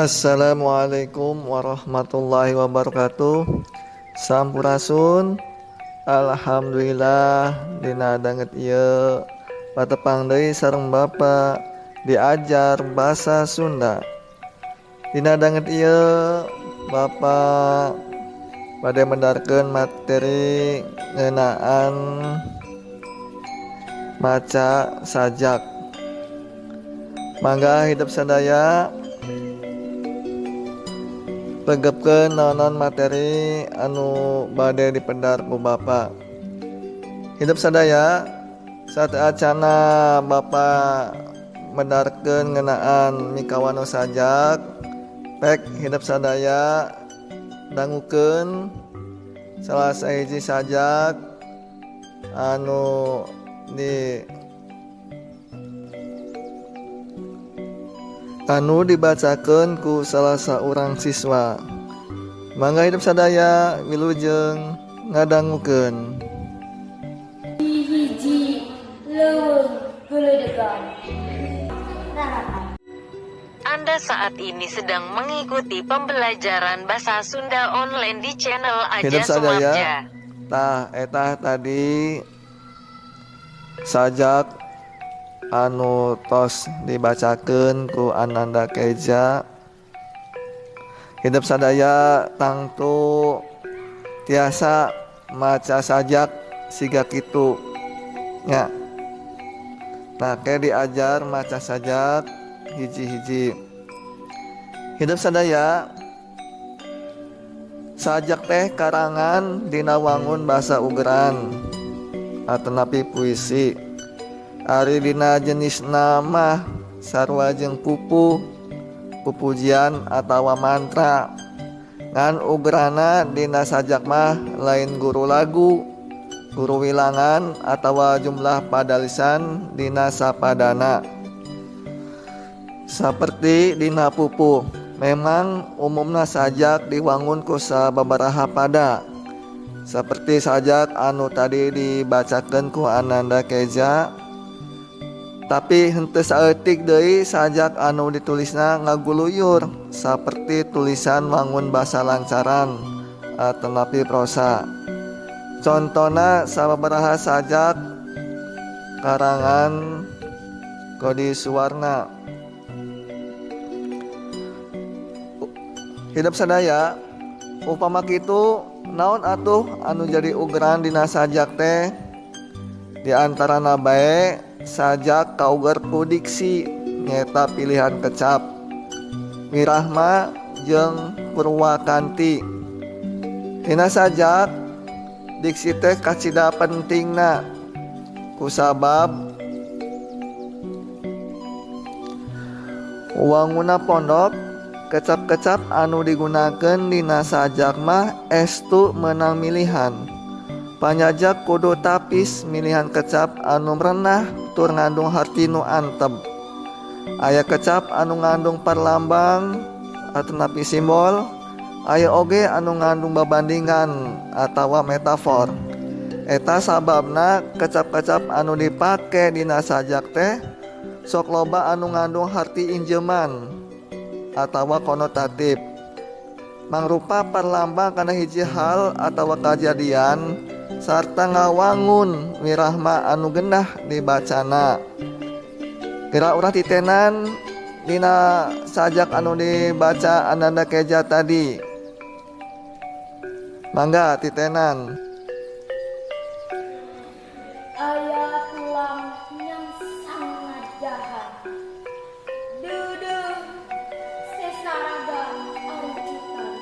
Assalamualaikum warahmatullahi wabarakatuh. Sampurasun. Alhamdulillah dina danget ieu patepang deui sareng Bapak diajar basa Sunda. Dina danget ieu Bapak bade mendarkeun materi ngeunaan maca sajak. Mangga hidup sadaya pegepkeun naon materi anu bade dipedar ku Bapak. Hidup sadaya saat acana Bapak mendarkeun ngeunaan mikawano sajak, pek hidup sadaya dangukeun salah sahiji sajak anu dibacakeun ku salah saurang siswa. Mangga hidup sadaya wilujeng ngadangukeun. Hiji leuweung geuledegan. Anda saat ini sedang mengikuti pembelajaran bahasa Sunda online di channel Hidup Aja sadaya Sumarja. etah tadi sajak anu tos dibacakeun ku Ananda Keja. Hidup sadaya tangtu tiasa maca sajak siga kitu nya. Nah, ke diajar maca sajak hiji-hiji. Hidup sadaya sajak teh karangan dina wangun basa ugeran atanapi puisi. Ari dina jenis nama sarua jeung pupujian atawa mantra. Ngan ugerana dina sajak mah lain guru lagu, guru wilangan atawa jumlah padalisan dina sapadana. Saperti dina pupuh, memang umumna sajak diwangun ku sababaraha pada. Saperti sajak anu tadi dibacakeun ku Ananda Keja. Tapi henteu saeutik deui sajak anu ditulisna ngaguluyur saperti tulisan wangun basa lancaran atanapi prosa. Contona sababaraha sajak karangan Kodi Suwarna. Hidup sadaya upama kitu naon atuh anu jadi ugeran dina sajak teh? Di antarana bae sajak kauger ku diksi nyeta pilihan kecap, wirahma jeung purwakanti. Dina sajak diksi teh kacida pentingna kusabab wanguna pondok kecap-kecap anu digunakeun dina sajak mah estu meunang milihan. Panyajak kudu tapis milihan kecap anu merenah tur ngandung harti nu antep. Aya kecap anu ngandung parlambang atanapi simbol, aya oge anu ngandung babandingan atawa metafor. Eta sababna kecap-kecap anu dipake dina sajak teh sok loba anu ngandung harti injeman atawa konotatif, mangrupa parlambang kana hiji hal atawa kajadian sarta ngawangun wirahma anu genah dibacana. Kira urang titenan dina sajak anu dibaca Ananda Keja tadi. Mangga titenan. Aya tulang yang sangat jahat. Duduh sesaraga aujutan.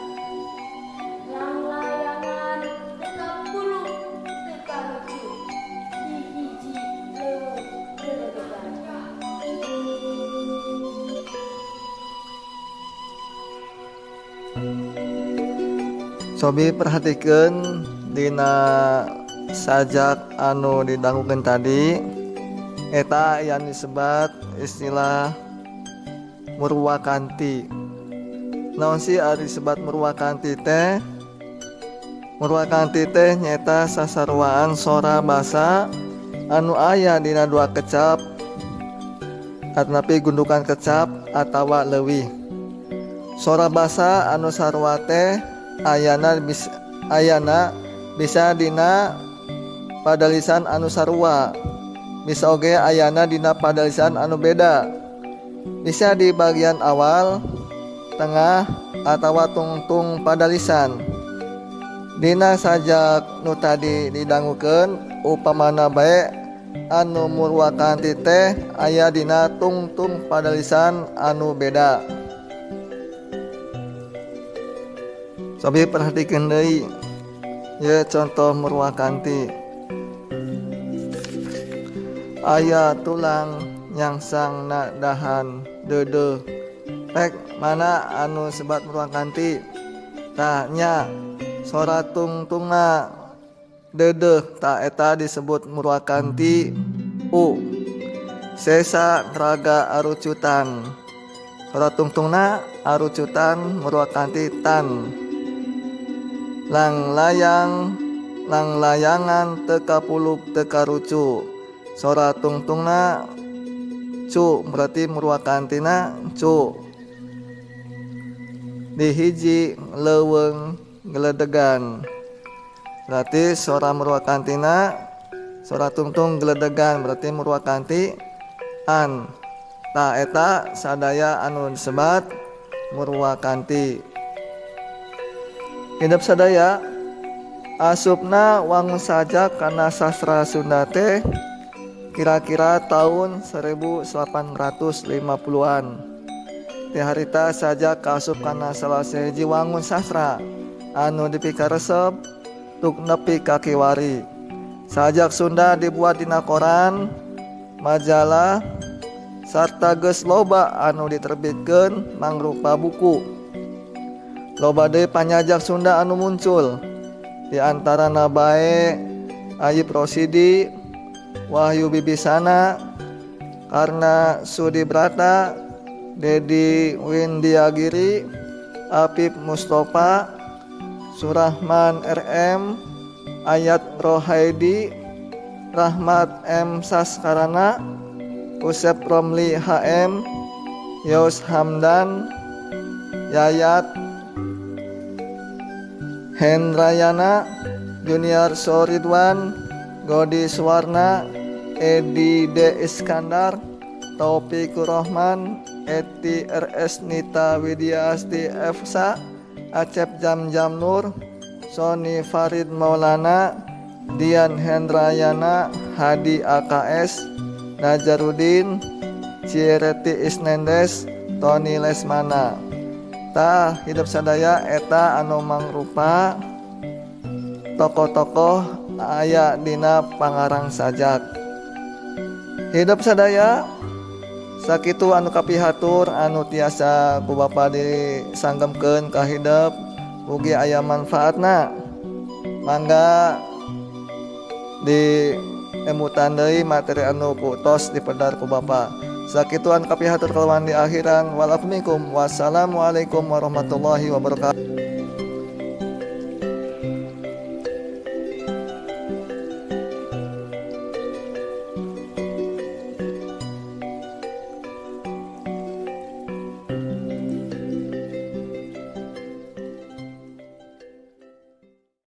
Lang-layangan tetap bulu teka lucu. Di hiji leuweung geuledegan. Sobi perhatikeun dina sajak anu didangukeun tadi eta yang disebat istilah murwakanti. Naon sih ari disebat murwakanti teh? Murwakanti teh nyata sasaruaan sora basa anu aya dina dua kecap atanapi gundukan kecap atawa leuwih. Sora basa anu sarua teh ayana bisa dina padalisan anu sarua, bisa oge ayana dina padalisan anu beda, bisa di bagian awal, tengah, atawa tungtung padalisan. Dina sajak nu tadi didangukeun upamana bae anu murwakanti teh aya dina tungtung padalisan anu beda. Sobi perhatikeun deui ye contoh murwakanti. Aya tulang nyangsangna dahan deudeuh. Rek mana anu sebat murwakanti? Tah nya sora tungtungna deudeuh ta eta disebut murwakanti. Sesa raga arucutan. Sora tungtungna arucutan murwakanti tan. Lang layangan teka puluk teka rucu. Sora tungtungna cu berarti murwakantina cu. Di hiji leuweung geledegan berarti sora murwakantina, sora tungtung geledegan berarti murwakanti an. Ta eta sadaya anu disebat murwakanti. Hidup sadaya asupna wangun sajak kana sastra Sunda teh kira-kira tahun 1850-an. Ti harita sajak kaasup kana salah sahiji wangun sastra anu dipikaresep tuk nepi ka kiwari. Sajak Sunda dibuat dina koran, majalah, sarta geus loba anu diterbitkeun mangrupa buku. Loba deui panyajak Sunda anu muncul. Di antarana bae Ayib Rosidi, Wahyu Bibisana, Karna Sudibrata, Dedi Windiagiri, Apip Mustofa, Surahman RM, Ayat Rohaidi, Rahmat M. Saskarana, Usep Romli HM, Yos Hamdan, Yayat Hendrayana, Junior Soridwan, Godi Suwarna, Edi D. Iskandar, Taufikur Rahman, Eti RS Nita Widya Asti Efsa, Acep Jam Nur, Sony Farid Maulana, Dian Hendrayana, Hadi AKS, Najarudin, Cireti Isnendes, Tony Lesmana. Tah hidup sadaya eta anu mangrupa tokoh-tokoh aya dina pangarang sajak. Hidup sadaya sakitu anu kapihatur anu tiasa ku Bapa disanggemkeun ka hidup ugi aya manfaatna. Mangga di emutan deui materi anu tos dipedar ku Bapa. Sakituan kapihatur kalawan di akhiran. Walakumikum wassalamualaikum warahmatullahi wabarakatuh.